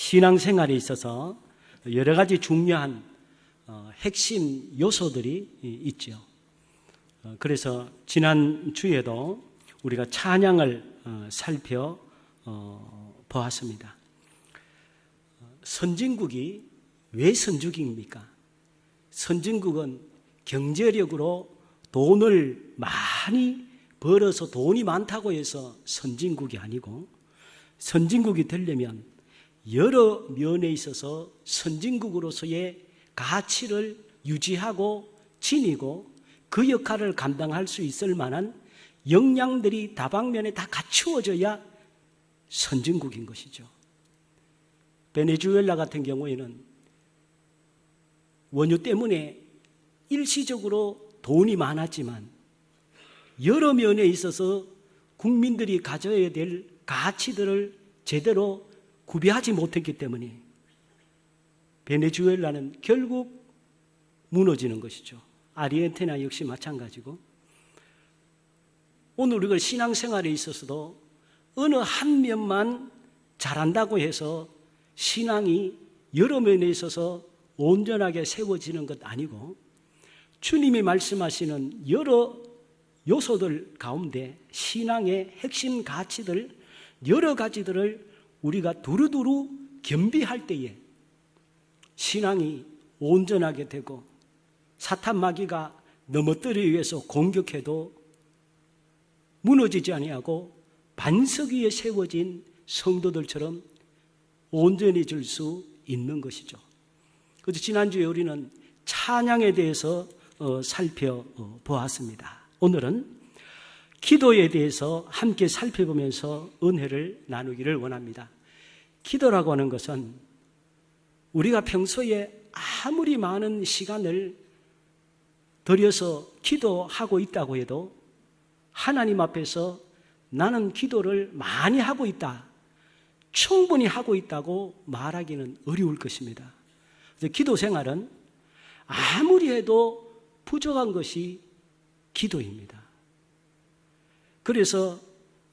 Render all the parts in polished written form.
신앙생활에 있어서 여러 가지 중요한 핵심 요소들이 있죠. 그래서 지난 주에도 우리가 찬양을 살펴보았습니다. 선진국이 왜 선진국입니까? 선진국은 경제력으로 돈을 많이 벌어서 돈이 많다고 해서 선진국이 아니고, 선진국이 되려면 여러 면에 있어서 선진국으로서의 가치를 유지하고 지니고 그 역할을 감당할 수 있을 만한 역량들이 다방면에 다 갖추어져야 선진국인 것이죠. 베네수엘라 같은 경우에는 원유 때문에 일시적으로 돈이 많았지만 여러 면에 있어서 국민들이 가져야 될 가치들을 제대로 구비하지 못했기 때문에 베네수엘라는 결국 무너지는 것이죠. 아르헨티나 역시 마찬가지고, 오늘 우리가 신앙생활에 있어서도 어느 한 면만 잘한다고 해서 신앙이 여러 면에 있어서 온전하게 세워지는 것 아니고, 주님이 말씀하시는 여러 요소들 가운데 신앙의 핵심 가치들 여러 가지들을 우리가 두루두루 겸비할 때에 신앙이 온전하게 되고, 사탄 마귀가 넘어뜨리기 위해서 공격해도 무너지지 아니하고 반석 위에 세워진 성도들처럼 온전해질 수 있는 것이죠. 그래서 지난주에 우리는 찬양에 대해서 살펴보았습니다. 오늘은 기도에 대해서 함께 살펴보면서 은혜를 나누기를 원합니다. 기도라고 하는 것은 우리가 평소에 아무리 많은 시간을 들여서 기도하고 있다고 해도 하나님 앞에서 나는 기도를 많이 하고 있다, 충분히 하고 있다고 말하기는 어려울 것입니다. 그래서 기도 생활은 아무리 해도 부족한 것이 기도입니다. 그래서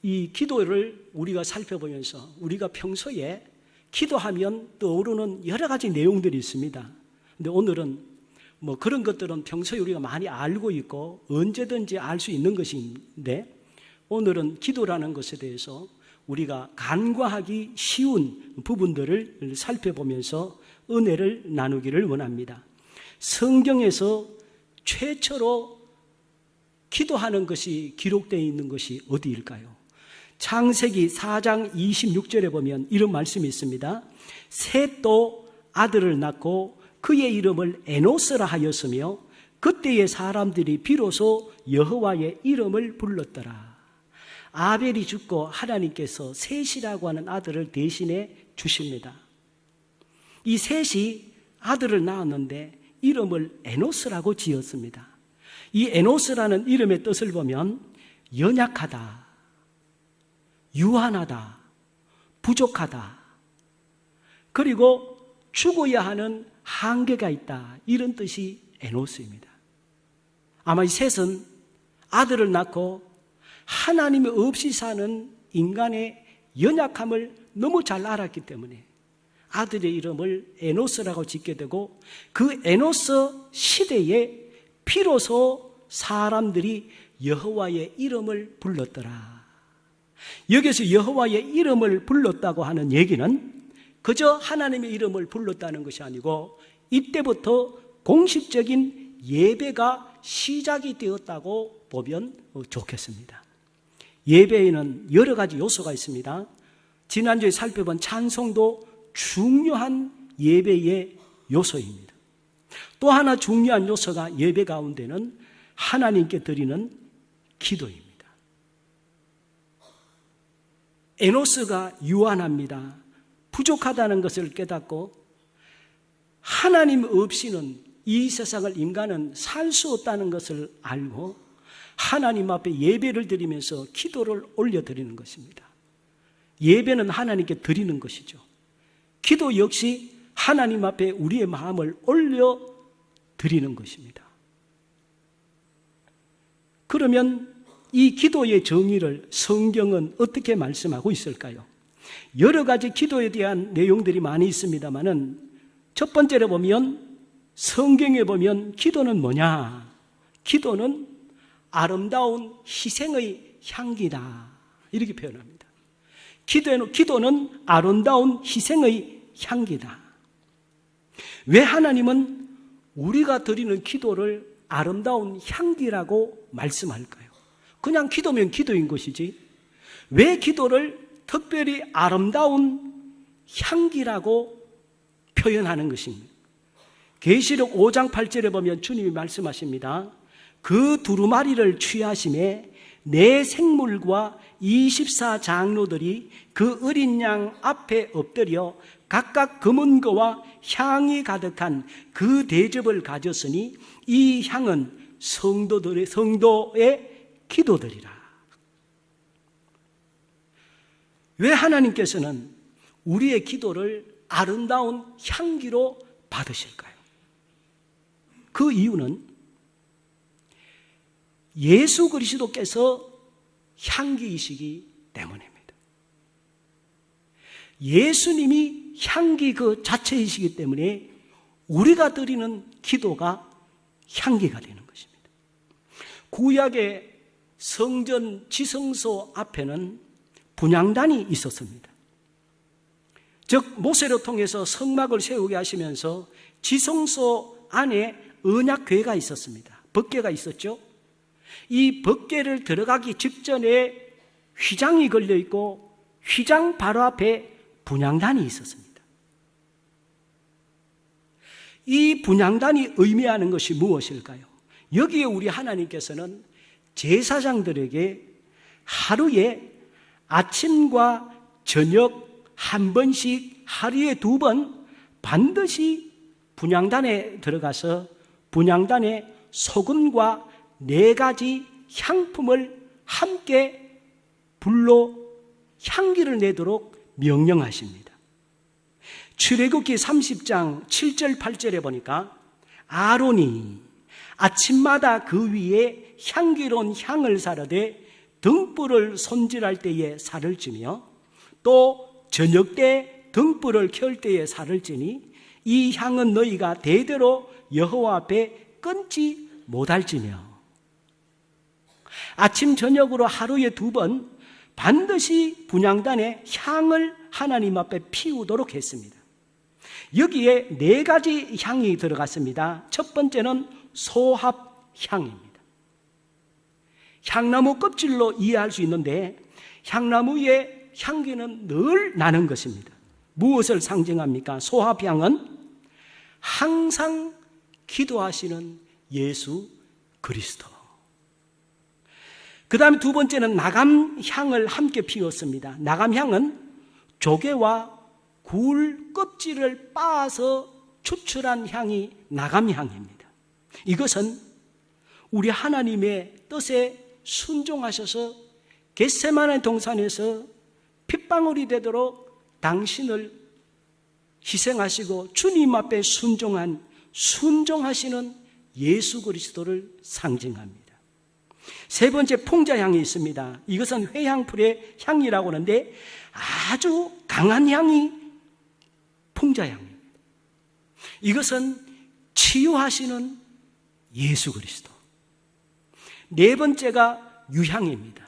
이 기도를 우리가 살펴보면서 우리가 평소에 기도하면 떠오르는 여러 가지 내용들이 있습니다. 근데 오늘은 그런 것들은 평소에 우리가 많이 알고 있고 언제든지 알 수 있는 것인데, 오늘은 기도라는 것에 대해서 우리가 간과하기 쉬운 부분들을 살펴보면서 은혜를 나누기를 원합니다. 성경에서 최초로 기도하는 것이 기록되어 있는 것이 어디일까요? 창세기 4장 26절에 보면 이런 말씀이 있습니다. 셋도 아들을 낳고 그의 이름을 에노스라 하였으며 그때의 사람들이 비로소 여호와의 이름을 불렀더라. 아벨이 죽고 하나님께서 셋이라고 하는 아들을 대신해 주십니다. 이 셋이 아들을 낳았는데 이름을 에노스라고 지었습니다. 이 에노스라는 이름의 뜻을 보면 연약하다, 유한하다, 부족하다, 그리고 죽어야 하는 한계가 있다, 이런 뜻이 에노스입니다. 아마 이 셋은 아들을 낳고 하나님이 없이 사는 인간의 연약함을 너무 잘 알았기 때문에 아들의 이름을 에노스라고 짓게 되고, 그 에노스 시대에 비로소 사람들이 여호와의 이름을 불렀더라. 여기서 여호와의 이름을 불렀다고 하는 얘기는 그저 하나님의 이름을 불렀다는 것이 아니고 이때부터 공식적인 예배가 시작이 되었다고 보면 좋겠습니다. 예배에는 여러 가지 요소가 있습니다. 지난주에 살펴본 찬송도 중요한 예배의 요소입니다. 또 하나 중요한 요소가 예배 가운데는 하나님께 드리는 기도입니다. 에노스가 유한합니다. 부족하다는 것을 깨닫고 하나님 없이는 이 세상을 인간은 살 수 없다는 것을 알고 하나님 앞에 예배를 드리면서 기도를 올려드리는 것입니다. 예배는 하나님께 드리는 것이죠. 기도 역시 하나님 앞에 우리의 마음을 올려드리는 것입니다. 그러면 이 기도의 정의를 성경은 어떻게 말씀하고 있을까요? 여러 가지 기도에 대한 내용들이 많이 있습니다만은 첫 번째로 보면 성경에 보면 기도는 뭐냐? 기도는 아름다운 희생의 향기다. 이렇게 표현합니다. 기도는 아름다운 희생의 향기다. 왜 하나님은 우리가 드리는 기도를 아름다운 향기라고 말씀할까요? 그냥 기도면 기도인 것이지 왜 기도를 특별히 아름다운 향기라고 표현하는 것입니다. 계시록 5장 8절에 보면 주님이 말씀하십니다. 그 두루마리를 취하심에 내 생물과 24장로들이 그 어린 양 앞에 엎드려 각각 금은거와 향이 가득한 그 대접을 가졌으니 이 향은 성도의 기도들이라. 왜 하나님께서는 우리의 기도를 아름다운 향기로 받으실까요? 그 이유는 예수 그리스도께서 향기이시기 때문입니다. 예수님이 향기 그 자체이시기 때문에 우리가 드리는 기도가 향기가 되는 것입니다. 구약의 성전 지성소 앞에는 분향단이 있었습니다. 즉 모세를 통해서 성막을 세우게 하시면서 지성소 안에 언약궤가 있었습니다. 법궤가 있었죠. 이 법궤를 들어가기 직전에 휘장이 걸려 있고 휘장 바로 앞에 분향단이 있었습니다. 이 분향단이 의미하는 것이 무엇일까요? 여기에 우리 하나님께서는 제사장들에게 하루에 아침과 저녁 한 번씩 하루에 2번 반드시 분향단에 들어가서 분향단에 소금과 4가지 향품을 함께 불로 향기를 내도록 명령하십니다. 출애굽기 30장 7절 8절에 보니까 아론이 아침마다 그 위에 향기로운 향을 사르되 등불을 손질할 때에 살을 찌며 또 저녁 때 등불을 켤 때에 살을 찌니 이 향은 너희가 대대로 여호와 앞에 끊지 못할지며 아침 저녁으로 하루에 2번 반드시 분향단에 향을 하나님 앞에 피우도록 했습니다. 여기에 4가지 향이 들어갔습니다. 첫 번째는 소합향입니다. 향나무 껍질로 이해할 수 있는데 향나무의 향기는 늘 나는 것입니다. 무엇을 상징합니까? 소합향은 항상 기도하시는 예수 그리스도. 그 다음에 2번째는 나감향을 함께 피웠습니다. 나감향은 조개와 굴 껍질을 빻아서 추출한 향이 나감향입니다. 이것은 우리 하나님의 뜻에 순종하셔서 겟세마네 동산에서 핏방울이 되도록 당신을 희생하시고 주님 앞에 순종하시는 예수 그리스도를 상징합니다. 3번째 풍자향이 있습니다. 이것은 회향풀의 향이라고 하는데 아주 강한 향이 풍자향입니다. 이것은 치유하시는 예수 그리스도. 4번째가 유향입니다.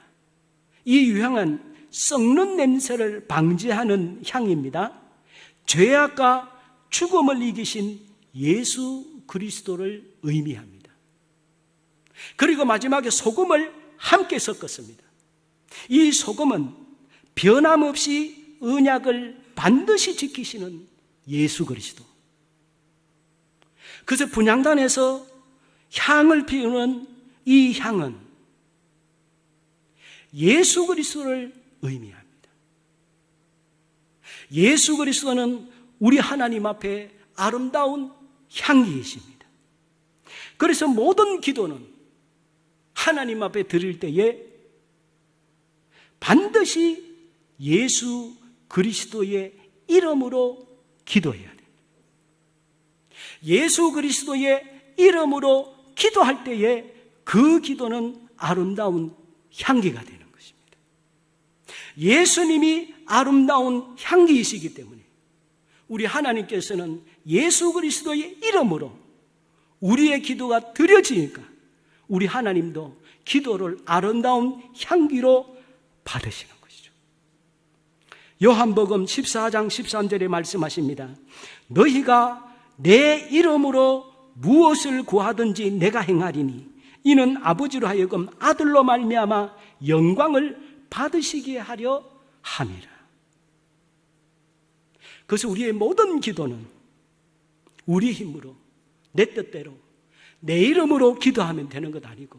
이 유향은 썩는 냄새를 방지하는 향입니다. 죄악과 죽음을 이기신 예수 그리스도를 의미합니다. 그리고 마지막에 소금을 함께 섞었습니다. 이 소금은 변함없이 언약을 반드시 지키시는 예수 그리스도. 그래서 분향단에서 향을 피우는 이 향은 예수 그리스도를 의미합니다. 예수 그리스도는 우리 하나님 앞에 아름다운 향기이십니다. 그래서 모든 기도는 하나님 앞에 드릴 때에 반드시 예수 그리스도의 이름으로 기도해야 됩니다. 예수 그리스도의 이름으로 기도할 때에 그 기도는 아름다운 향기가 되는 것입니다. 예수님이 아름다운 향기이시기 때문에 우리 하나님께서는 예수 그리스도의 이름으로 우리의 기도가 드려지니까 우리 하나님도 기도를 아름다운 향기로 받으시는 것이죠. 요한복음 14장 13절에 말씀하십니다. 너희가 내 이름으로 무엇을 구하든지 내가 행하리니 이는 아버지로 하여금 아들로 말미암아 영광을 받으시게 하려 함이라. 그래서 우리의 모든 기도는 우리 힘으로 내 뜻대로 내 이름으로 기도하면 되는 것 아니고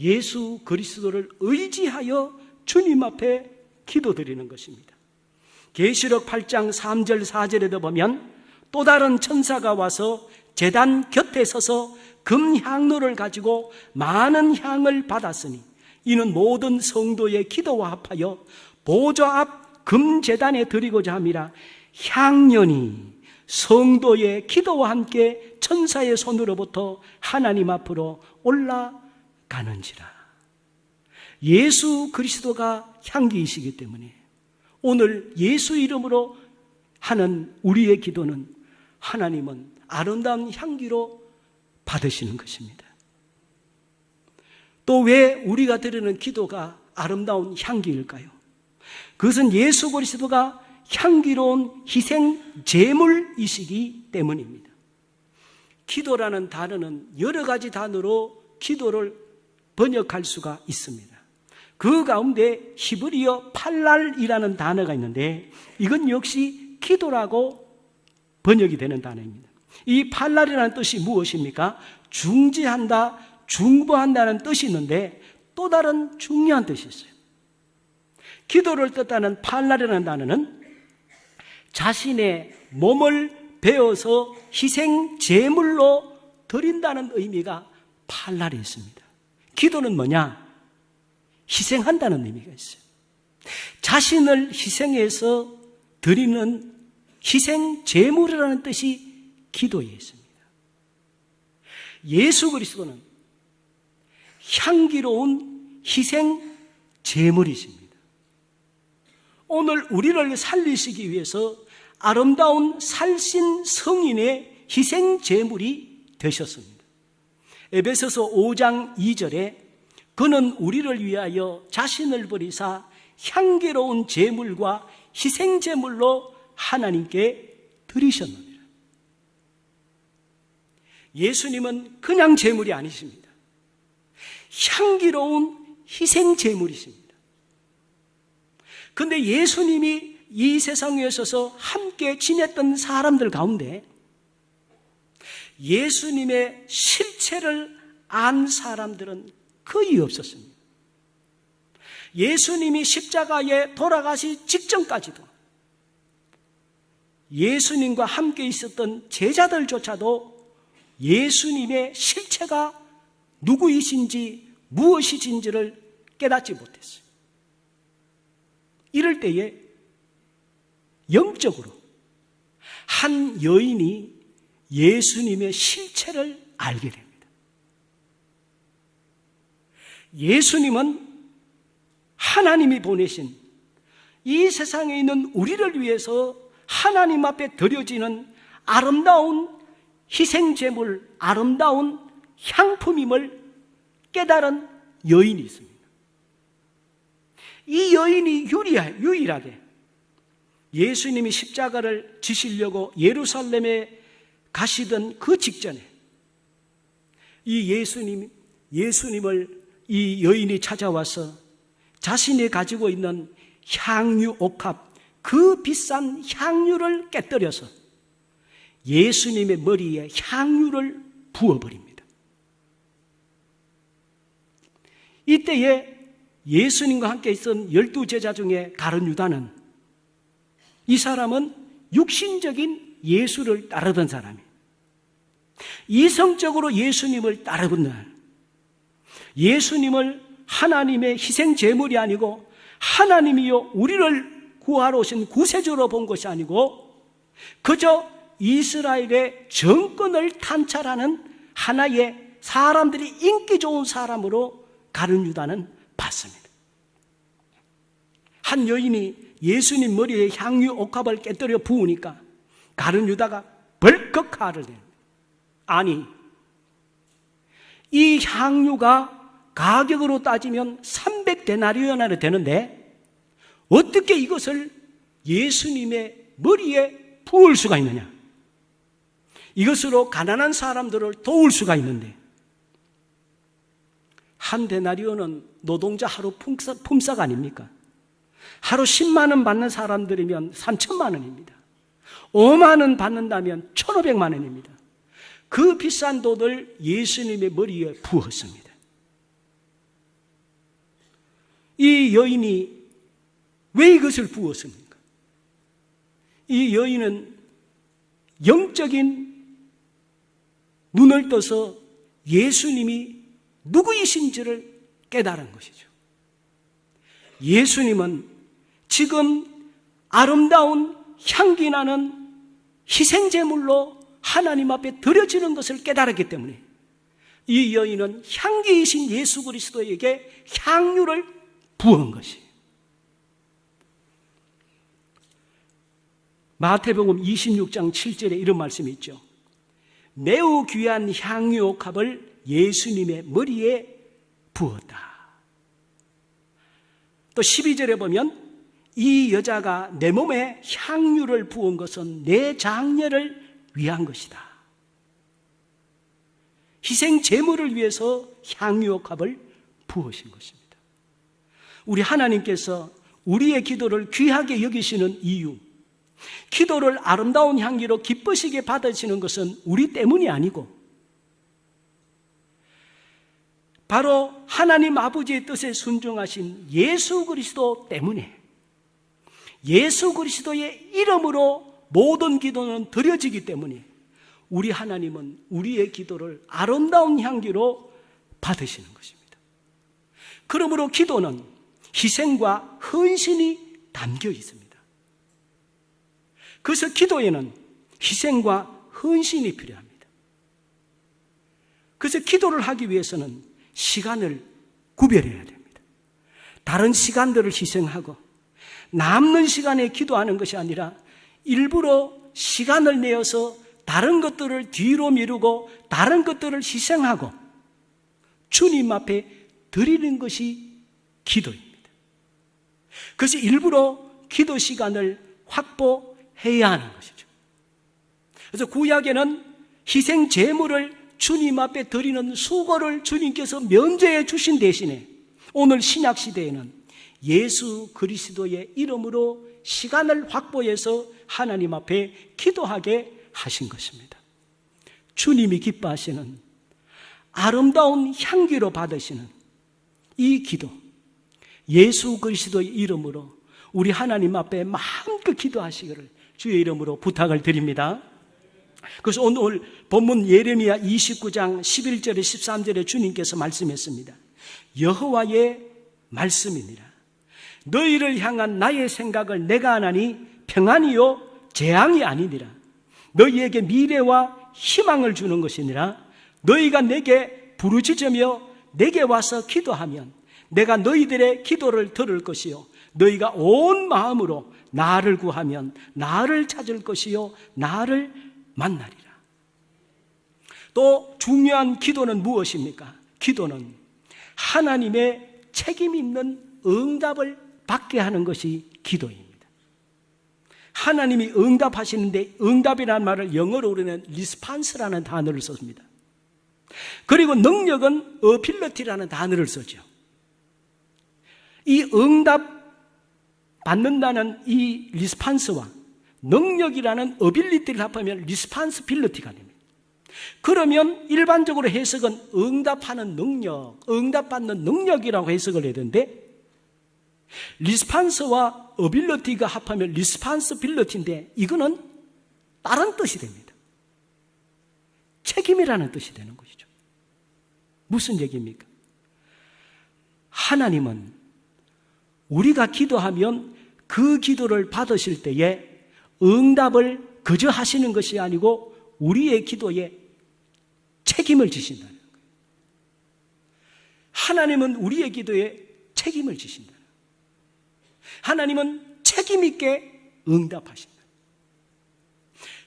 예수 그리스도를 의지하여 주님 앞에 기도드리는 것입니다. 계시록 8장 3절 4절에도 보면 또 다른 천사가 와서 제단 곁에 서서 금향로를 가지고 많은 향을 받았으니 이는 모든 성도의 기도와 합하여 보좌 앞 금제단에 드리고자 함이라. 향연이 성도의 기도와 함께 천사의 손으로부터 하나님 앞으로 올라가는지라. 예수 그리스도가 향기이시기 때문에 오늘 예수 이름으로 하는 우리의 기도는 하나님은 아름다운 향기로 받으시는 것입니다. 또 왜 우리가 드리는 기도가 아름다운 향기일까요? 그것은 예수 그리스도가 향기로운 희생 제물이시기 때문입니다. 기도라는 단어는 여러 가지 단어로 기도를 번역할 수가 있습니다. 그 가운데 히브리어 팔랄이라는 단어가 있는데 이건 역시 기도라고 번역이 되는 단어입니다. 이 팔랄이라는 뜻이 무엇입니까? 중지한다, 중보한다는 뜻이 있는데 또 다른 중요한 뜻이 있어요. 기도를 뜻하는 팔랄이라는 단어는 자신의 몸을 베어서 희생 제물로 드린다는 의미가 팔랄에 있습니다. 기도는 뭐냐? 희생한다는 의미가 있어요. 자신을 희생해서 드리는 희생 제물이라는 뜻이 기도에 있습니다. 예수 그리스도는 향기로운 희생 제물이십니다. 오늘 우리를 살리시기 위해서 아름다운 살신 성인의 희생 제물이 되셨습니다. 에베소서 5장 2절에 그는 우리를 위하여 자신을 버리사 향기로운 제물과 희생 제물로 하나님께 드리셨느니라. 예수님은 그냥 제물이 아니십니다. 향기로운 희생 제물이십니다. 그런데 예수님이 이 세상에 있어서 함께 지냈던 사람들 가운데 예수님의 실체를 안 사람들은 거의 없었습니다. 예수님이 십자가에 돌아가시 직전까지도 예수님과 함께 있었던 제자들조차도 예수님의 실체가 누구이신지 무엇이신지를 깨닫지 못했어요. 이럴 때에 영적으로 한 여인이 예수님의 실체를 알게 됩니다. 예수님은 하나님이 보내신 이 세상에 있는 우리를 위해서 하나님 앞에 드려지는 아름다운 희생제물, 아름다운 향품임을 깨달은 여인이 있습니다. 이 여인이 유일하게 예수님이 십자가를 지시려고 예루살렘에 가시던 그 직전에 이 예수님을 이 여인이 찾아와서 자신이 가지고 있는 향유 옥합, 그 비싼 향유를 깨뜨려서 예수님의 머리에 향유를 부어버립니다. 이때에 예수님과 함께 있던 12제자 중에 가룟 유다는 이 사람은 육신적인 예수를 따르던 사람이에요. 이성적으로 예수님을 따르던 예수님을 하나님의 희생 제물이 아니고 하나님이요 우리를 구하러 오신 구세주로 본 것이 아니고 그저 이스라엘의 정권을 탄찰하는 하나의 사람들이 인기 좋은 사람으로 가룟 유다는 봤습니다. 한 여인이 예수님 머리에 향유 옥합을 깨뜨려 부으니까 가룟 유다가 벌컥 화를 내는 거예요. 아니, 이 향유가 가격으로 따지면 300데나리온이나 되는데 어떻게 이것을 예수님의 머리에 부을 수가 있느냐? 이것으로 가난한 사람들을 도울 수가 있는데, 한 데나리온은 노동자 하루 품삯 아닙니까? 하루 10만 원 받는 사람들이면 3천만 원입니다. 5만 원 받는다면 1,500만 원입니다. 그 비싼 돈을 예수님의 머리에 부었습니다. 이 여인이 왜 이것을 부었습니까? 이 여인은 영적인 눈을 떠서 예수님이 누구이신지를 깨달은 것이죠. 예수님은 지금 아름다운 향기 나는 희생제물로 하나님 앞에 드려지는 것을 깨달았기 때문에 이 여인은 향기이신 예수 그리스도에게 향유를 부은 것이에요. 마태복음 26장 7절에 이런 말씀이 있죠. 매우 귀한 향유 옥합을 예수님의 머리에 부었다. 또 12절에 보면 이 여자가 내 몸에 향유를 부은 것은 내 장례를 위한 것이다. 희생 제물을 위해서 향유 옥합을 부으신 것입니다. 우리 하나님께서 우리의 기도를 귀하게 여기시는 이유, 기도를 아름다운 향기로 기쁘시게 받으시는 것은 우리 때문이 아니고 바로 하나님 아버지의 뜻에 순종하신 예수 그리스도 때문에, 예수 그리스도의 이름으로 모든 기도는 드려지기 때문에 우리 하나님은 우리의 기도를 아름다운 향기로 받으시는 것입니다. 그러므로 기도는 희생과 헌신이 담겨 있습니다. 그래서 기도에는 희생과 헌신이 필요합니다. 그래서 기도를 하기 위해서는 시간을 구별해야 됩니다. 다른 시간들을 희생하고 남는 시간에 기도하는 것이 아니라 일부러 시간을 내어서 다른 것들을 뒤로 미루고 다른 것들을 희생하고 주님 앞에 드리는 것이 기도입니다. 그래서 일부러 기도 시간을 확보해야 하는 것이죠. 그래서 구약에는 희생 제물을 주님 앞에 드리는 수고를 주님께서 면제해 주신 대신에 오늘 신약 시대에는 예수 그리스도의 이름으로 시간을 확보해서 하나님 앞에 기도하게 하신 것입니다. 주님이 기뻐하시는 아름다운 향기로 받으시는 이 기도, 예수 그리스도의 이름으로 우리 하나님 앞에 마음껏 기도하시기를 주의 이름으로 부탁을 드립니다. 그래서 오늘 본문 예레미야 29장 11절에 13절에 주님께서 말씀했습니다. 여호와의 말씀이니라. 너희를 향한 나의 생각을 내가 아나니 평안이요 재앙이 아니니라. 너희에게 미래와 희망을 주는 것이니라. 너희가 내게 부르짖으며 내게 와서 기도하면 내가 너희들의 기도를 들을 것이요 너희가 온 마음으로 나를 구하면 나를 찾을 것이요 나를 만나리라. 또 중요한 기도는 무엇입니까? 기도는 하나님의 책임 있는 응답을 받게 하는 것이 기도입니다. 하나님이 응답하시는데 응답이라는 말을 영어로 우리는 리스판스라는 단어를 썼습니다. 그리고 능력은 어빌리티라는 단어를 쓰죠. 이 응답 받는다는 이 리스판스와 능력이라는 어빌리티를 합하면 리스판스빌리티가 됩니다. 그러면 일반적으로 해석은 응답하는 능력, 응답받는 능력이라고 해석을 해야 되는데 리스판스와 어빌리티가 합하면 리스판스빌리티인데 이거는 다른 뜻이 됩니다. 책임이라는 뜻이 되는 것이죠. 무슨 얘기입니까? 하나님은 우리가 기도하면 그 기도를 받으실 때에 응답을 그저 하시는 것이 아니고 우리의 기도에 책임을 지신다는 거예요. 하나님은 우리의 기도에 책임을 지신다는 거예요. 하나님은 책임 있게 응답하신다.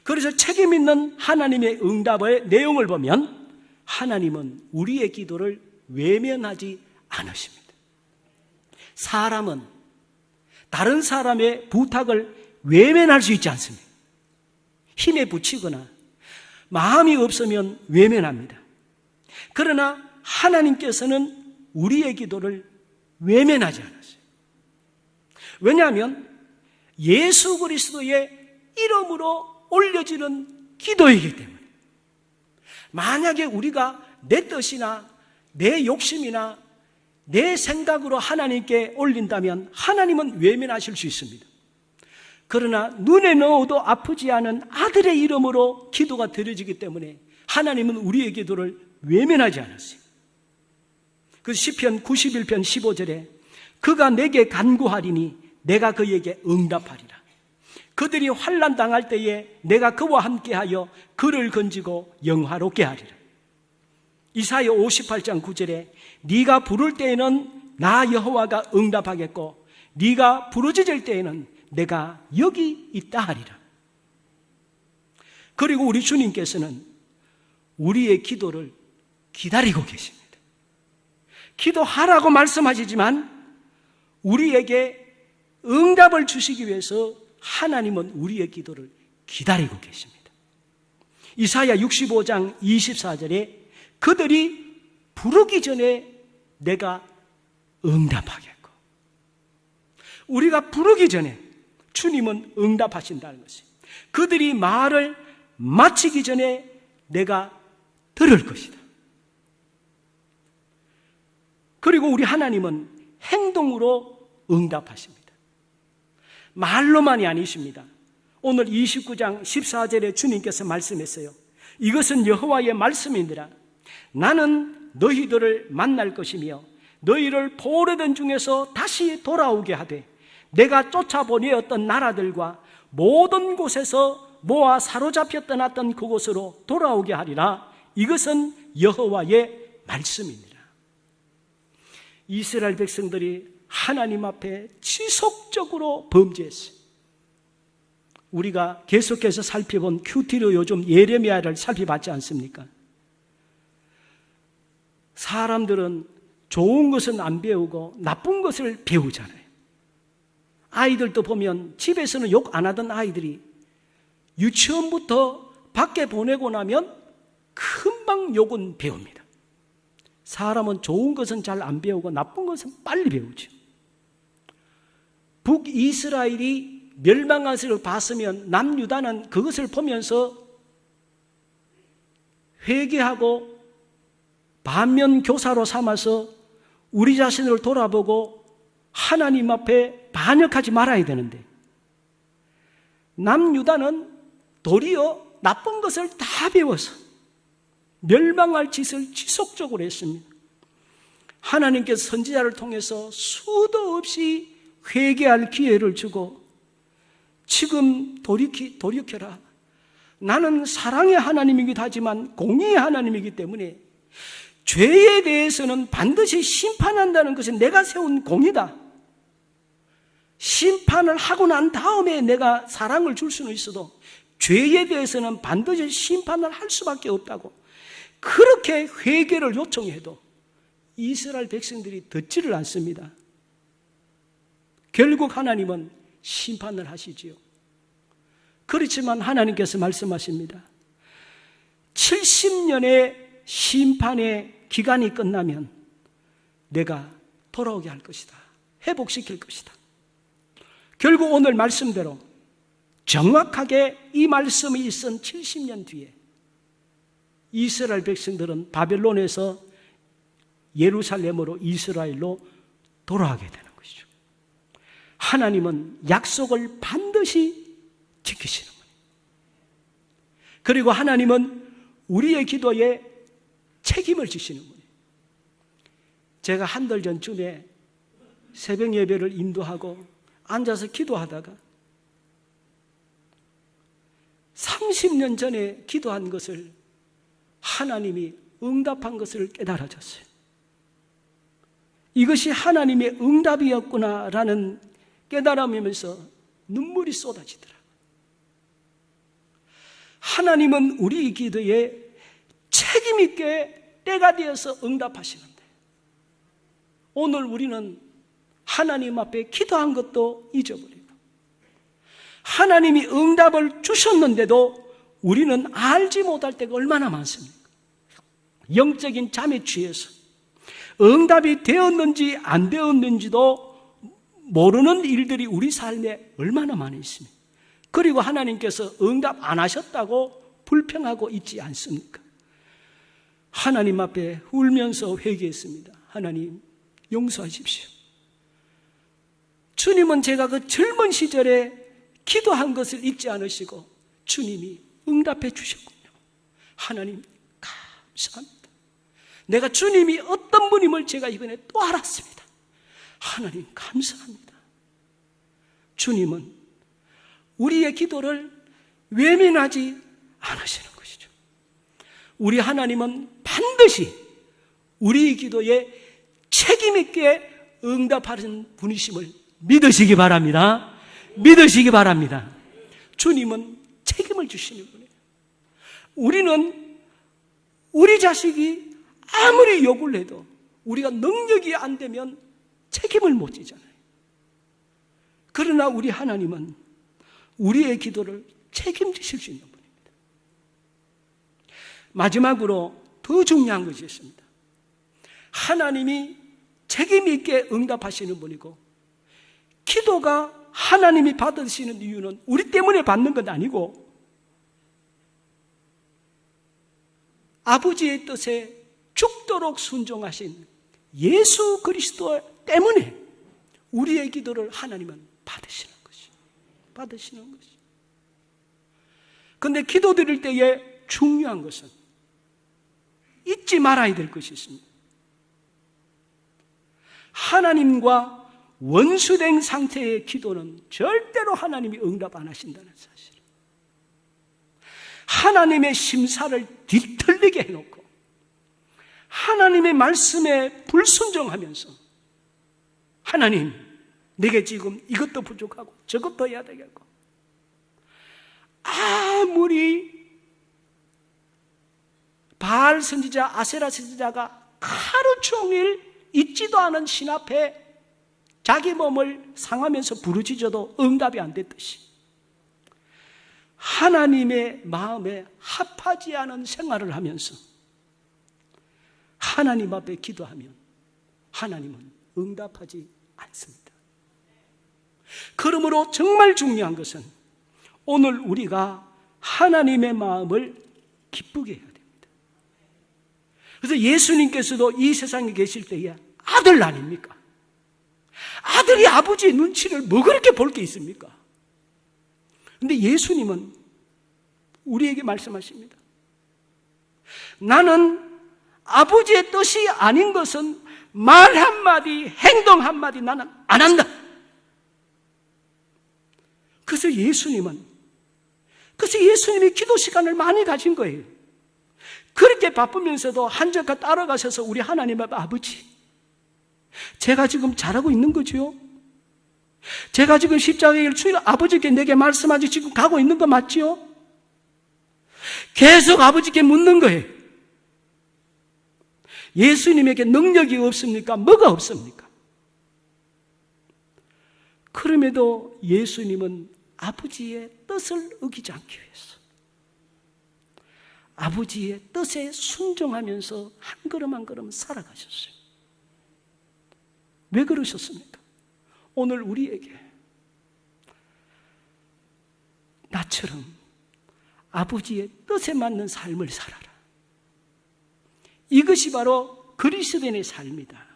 그래서 책임 있는 하나님의 응답의 내용을 보면 하나님은 우리의 기도를 외면하지 않으십니다. 사람은 다른 사람의 부탁을 외면할 수 있지 않습니다. 힘에 부치거나 마음이 없으면 외면합니다. 그러나 하나님께서는 우리의 기도를 외면하지 않았어요. 왜냐하면 예수 그리스도의 이름으로 올려지는 기도이기 때문에, 만약에 우리가 내 뜻이나 내 욕심이나 내 생각으로 하나님께 올린다면 하나님은 외면하실 수 있습니다. 그러나 눈에 넣어도 아프지 않은 아들의 이름으로 기도가 드려지기 때문에 하나님은 우리의 기도를 외면하지 않았어요. 그 시편 91편 15절에 그가 내게 간구하리니 내가 그에게 응답하리라. 그들이 환난 당할 때에 내가 그와 함께하여 그를 건지고 영화롭게 하리라. 이사야 58장 9절에 네가 부를 때에는 나 여호와가 응답하겠고 네가 부르짖을 때에는 내가 여기 있다 하리라. 그리고 우리 주님께서는 우리의 기도를 기다리고 계십니다. 기도하라고 말씀하시지만 우리에게 응답을 주시기 위해서 하나님은 우리의 기도를 기다리고 계십니다. 이사야 65장 24절에 그들이 부르기 전에 내가 응답하겠고, 우리가 부르기 전에 주님은 응답하신다는 것이에요. 그들이 말을 마치기 전에 내가 들을 것이다. 그리고 우리 하나님은 행동으로 응답하십니다. 말로만이 아니십니다. 오늘 29장 14절에 주님께서 말씀했어요. 이것은 여호와의 말씀이니라. 나는 너희들을 만날 것이며 너희를 포로된 중에서 다시 돌아오게 하되 내가 쫓아보내었던 나라들과 모든 곳에서 모아 사로잡혀 떠났던 그곳으로 돌아오게 하리라. 이것은 여호와의 말씀이니라. 이스라엘 백성들이 하나님 앞에 지속적으로 범죄했어요. 우리가 계속해서 살펴본 큐티로 요즘 예레미야를 살펴봤지 않습니까? 사람들은 좋은 것은 안 배우고 나쁜 것을 배우잖아요. 아이들도 보면 집에서는 욕 안 하던 아이들이 유치원부터 밖에 보내고 나면 금방 욕은 배웁니다. 사람은 좋은 것은 잘 안 배우고 나쁜 것은 빨리 배우죠. 북이스라엘이 멸망한 것을 봤으면 남유다는 그것을 보면서 회개하고 반면 교사로 삼아서 우리 자신을 돌아보고 하나님 앞에 반역하지 말아야 되는데, 남유다는 도리어 나쁜 것을 다 배워서 멸망할 짓을 지속적으로 했습니다. 하나님께서 선지자를 통해서 수도 없이 회개할 기회를 주고 지금 돌이켜라. 나는 사랑의 하나님이기도 하지만 공의의 하나님이기 때문에 죄에 대해서는 반드시 심판한다는 것은 내가 세운 공이다. 심판을 하고 난 다음에 내가 사랑을 줄 수는 있어도 죄에 대해서는 반드시 심판을 할 수밖에 없다고 그렇게 회개를 요청해도 이스라엘 백성들이 듣지를 않습니다. 결국 하나님은 심판을 하시지요. 그렇지만 하나님께서 말씀하십니다. 70년의 심판의 기간이 끝나면 내가 돌아오게 할 것이다. 회복시킬 것이다. 결국 오늘 말씀대로 정확하게 이 말씀이 있은 70년 뒤에 이스라엘 백성들은 바벨론에서 예루살렘으로 이스라엘로 돌아가게 되는 것이죠. 하나님은 약속을 반드시 지키시는 거예요. 그리고 하나님은 우리의 기도에 책임을 지시는 거예요. 제가 한 달 전쯤에 새벽 예배를 인도하고 앉아서 기도하다가 30년 전에 기도한 것을 하나님이 응답한 것을 깨달아졌어요. 이것이 하나님의 응답이었구나라는 깨달음이면서 눈물이 쏟아지더라. 하나님은 우리 기도에 책임 있게 때가 되어서 응답하시는데, 오늘 우리는 하나님 앞에 기도한 것도 잊어버리고, 하나님이 응답을 주셨는데도 우리는 알지 못할 때가 얼마나 많습니까? 영적인 잠에 취해서 응답이 되었는지 안 되었는지도 모르는 일들이 우리 삶에 얼마나 많이 있습니까? 그리고 하나님께서 응답 안 하셨다고 불평하고 있지 않습니까? 하나님 앞에 울면서 회개했습니다. 하나님, 용서하십시오. 주님은 제가 그 젊은 시절에 기도한 것을 잊지 않으시고 주님이 응답해 주셨군요. 하나님, 감사합니다. 내가 주님이 어떤 분임을 제가 이번에 또 알았습니다. 하나님, 감사합니다. 주님은 우리의 기도를 외면하지 않으시는 것이죠. 우리 하나님은 반드시 우리의 기도에 책임 있게 응답하는 분이심을 믿으시기 바랍니다. 믿으시기 바랍니다. 주님은 책임을 주시는 분이에요. 우리는 우리 자식이 아무리 욕을 해도 우리가 능력이 안 되면 책임을 못 지잖아요. 그러나 우리 하나님은 우리의 기도를 책임지실 수 있는 분입니다. 마지막으로 더 중요한 것이 있습니다. 하나님이 책임 있게 응답하시는 분이고, 기도가 하나님이 받으시는 이유는 우리 때문에 받는 건 아니고 아버지의 뜻에 죽도록 순종하신 예수 그리스도 때문에 우리의 기도를 하나님은 받으시는 것이. 그런데 기도 드릴 때에 중요한 것은 잊지 말아야 될 것이 있습니다. 하나님과 원수된 상태의 기도는 절대로 하나님이 응답 안 하신다는 사실. 하나님의 심사를 뒤틀리게 해놓고 하나님의 말씀에 불순종하면서, 하나님, 내게 지금 이것도 부족하고 저것도 해야 되겠고, 아무리 바알 선지자, 아세라 선지자가 하루 종일 잊지도 않은 신 앞에 자기 몸을 상하면서 부르짖어도 응답이 안 됐듯이, 하나님의 마음에 합하지 않은 생활을 하면서 하나님 앞에 기도하면 하나님은 응답하지 않습니다. 그러므로 정말 중요한 것은 오늘 우리가 하나님의 마음을 기쁘게 해야 됩니다. 그래서 예수님께서도 이 세상에 계실 때에 아들 아닙니까? 아들이 아버지의 눈치를 뭐 그렇게 볼 게 있습니까? 그런데 예수님은 우리에게 말씀하십니다. 나는 아버지의 뜻이 아닌 것은 말 한마디, 행동 한마디 나는 안 한다. 그래서 예수님이 기도 시간을 많이 가진 거예요. 그렇게 바쁘면서도 한적한 따라가셔서 우리 하나님 아버지, 제가 지금 잘하고 있는 거지요? 제가 지금 십자가의 길을 주일 아버지께 내게 말씀하지 지금 가고 있는 거 맞지요? 계속 아버지께 묻는 거예요. 예수님에게 능력이 없습니까? 뭐가 없습니까? 그럼에도 예수님은 아버지의 뜻을 어기지 않기 위해서 아버지의 뜻에 순종하면서 한 걸음 한 걸음 살아가셨어요. 왜 그러셨습니까? 오늘 우리에게 나처럼 아버지의 뜻에 맞는 삶을 살아라. 이것이 바로 그리스도인의 삶이다.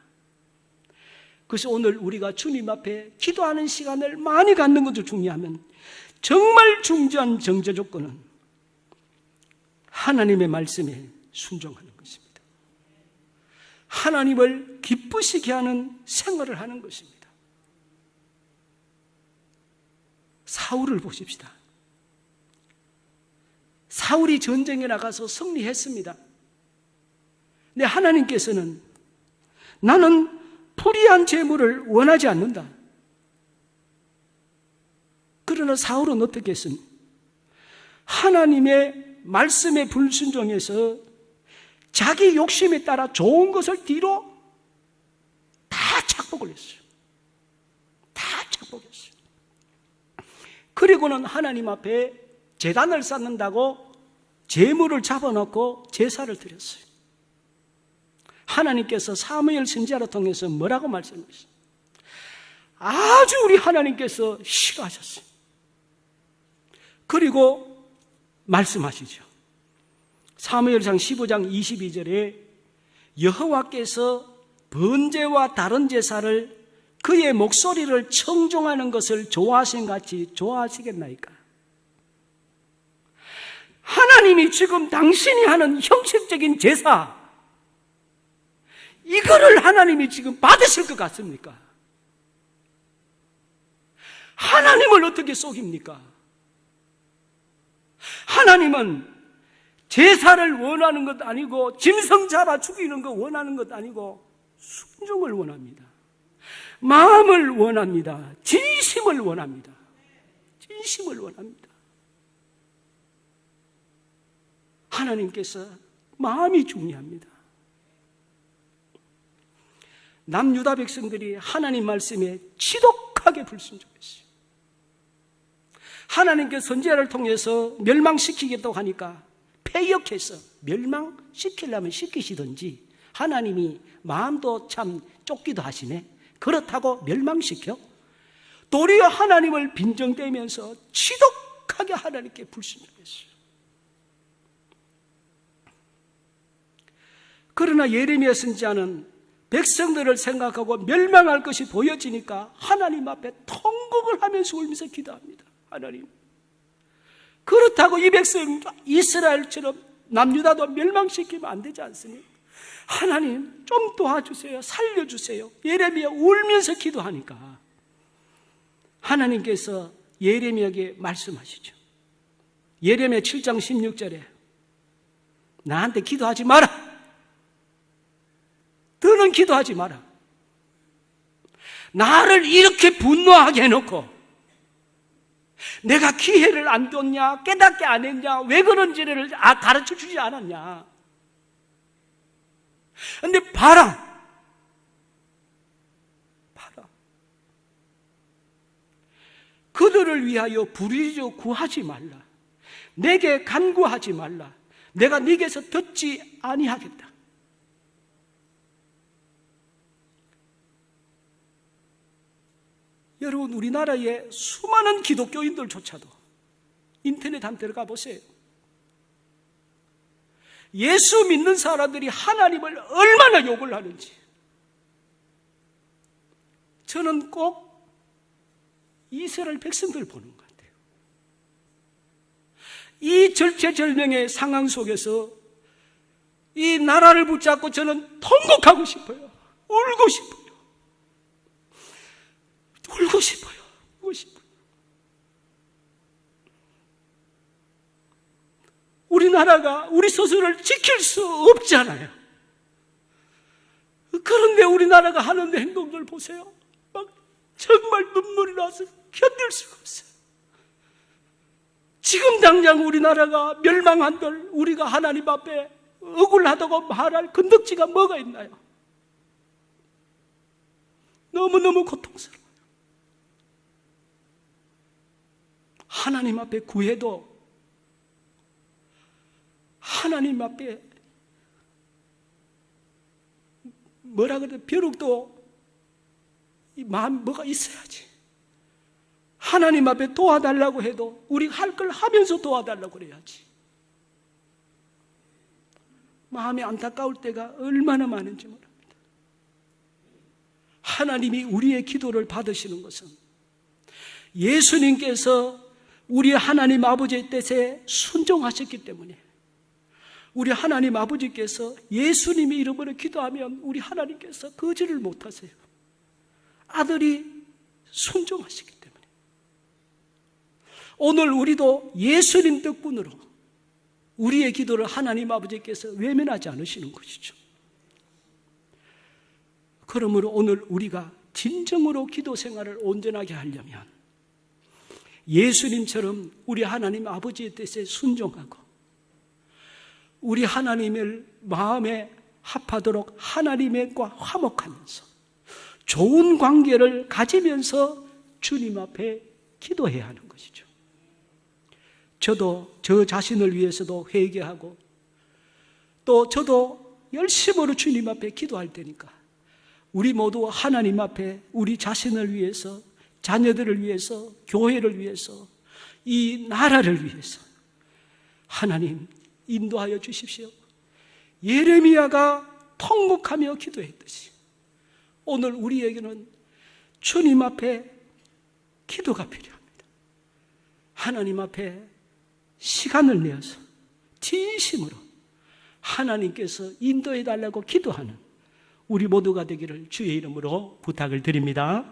그래서 오늘 우리가 주님 앞에 기도하는 시간을 많이 갖는 것도 중요하면 정말 중요한 정제 조건은 하나님의 말씀에 순종하는 것입니다. 하나님을 기쁘시게 하는 생활을 하는 것입니다. 사울을 보십시다. 사울이 전쟁에 나가서 승리했습니다. 근데 하나님께서는 나는 불의한 재물을 원하지 않는다. 그러나 사울은 어떻게 했습니까? 하나님의 말씀에 불순종해서 자기 욕심에 따라 좋은 것을 뒤로 다 착복을 했어요. 다 착복했어요. 그리고는 하나님 앞에 제단을 쌓는다고 제물을 잡아놓고 제사를 드렸어요. 하나님께서 사무엘 선지자를 통해서 뭐라고 말씀하셨어요? 아주 우리 하나님께서 싫어하셨어요. 그리고 말씀하시죠. 사무엘상 15장 22절에 여호와께서 번제와 다른 제사를 그의 목소리를 청종하는 것을 좋아하신 같이 좋아하시겠나이까? 하나님이 지금 당신이 하는 형식적인 제사, 이거를 하나님이 지금 받으실 것 같습니까? 하나님을 어떻게 속입니까? 하나님은 제사를 원하는 것 아니고 짐승 잡아 죽이는 거 원하는 것 아니고 순종을 원합니다. 마음을 원합니다. 진심을 원합니다. 진심을 원합니다. 하나님께서 마음이 중요합니다. 남유다 백성들이 하나님 말씀에 지독하게 불순종했어요. 하나님께서 선지자를 통해서 멸망시키겠다고 하니까 패역해서 멸망시키려면 시키시든지, 하나님이 마음도 참 좁기도 하시네. 그렇다고 멸망시켜? 도리어 하나님을 빈정대면서 지독하게 하나님께 불순종했어요. 그러나 예레미야 선지자는 백성들을 생각하고 멸망할 것이 보여지니까 하나님 앞에 통곡을 하면서 울면서 기도합니다. 하나님, 그렇다고 이 백성 이스라엘처럼 남유다도 멸망시키면 안 되지 않습니까? 하나님 좀 도와주세요. 살려주세요. 예레미야 울면서 기도하니까 하나님께서 예레미야에게 말씀하시죠. 예레미야 7장 16절에 나한테 기도하지 마라. 더는 기도하지 마라. 나를 이렇게 분노하게 해놓고 내가 기회를 안 줬냐, 깨닫게 안 했냐, 왜 그런지를 가르쳐 주지 않았냐. 근데 봐라. 그들을 위하여 불의로 구하지 말라. 내게 간구하지 말라. 내가 네게서 듣지 아니하겠다. 여러분, 우리나라의 수많은 기독교인들조차도 인터넷 한번 들어가 보세요. 예수 믿는 사람들이 하나님을 얼마나 욕을 하는지. 저는 꼭 이스라엘 백성들 보는 것 같아요. 이 절체절명의 상황 속에서 이 나라를 붙잡고 저는 통곡하고 싶어요. 울고 싶어요. 울고 싶어요. 울고 싶어요. 우리나라가 우리 스스로를 지킬 수 없잖아요. 그런데 우리나라가 하는 행동들 보세요. 막 정말 눈물이 나서 견딜 수가 없어요. 지금 당장 우리나라가 멸망한들 우리가 하나님 앞에 억울하다고 말할 건덕지가 뭐가 있나요? 너무너무 고통스러워요. 하나님 앞에 구해도 하나님 앞에 뭐라 그래, 벼룩도 이 마음 뭐가 있어야지. 하나님 앞에 도와달라고 해도 우리가 할 걸 하면서 도와달라고 그래야지. 마음이 안타까울 때가 얼마나 많은지 모릅니다. 하나님이 우리의 기도를 받으시는 것은 예수님께서 우리 하나님 아버지의 뜻에 순종하셨기 때문에, 우리 하나님 아버지께서 예수님의 이름으로 기도하면 우리 하나님께서 거절을 못하세요. 아들이 순종하시기 때문에 오늘 우리도 예수님 덕분으로 우리의 기도를 하나님 아버지께서 외면하지 않으시는 것이죠. 그러므로 오늘 우리가 진정으로 기도 생활을 온전하게 하려면 예수님처럼 우리 하나님 아버지의 뜻에 순종하고 우리 하나님을 마음에 합하도록 하나님과 화목하면서 좋은 관계를 가지면서 주님 앞에 기도해야 하는 것이죠. 저도 저 자신을 위해서도 회개하고 또 저도 열심으로 주님 앞에 기도할 테니까 우리 모두 하나님 앞에 우리 자신을 위해서, 자녀들을 위해서, 교회를 위해서, 이 나라를 위해서 하나님 인도하여 주십시오. 예레미야가 통곡하며 기도했듯이 오늘 우리에게는 주님 앞에 기도가 필요합니다. 하나님 앞에 시간을 내어서 진심으로 하나님께서 인도해 달라고 기도하는 우리 모두가 되기를 주의 이름으로 부탁을 드립니다.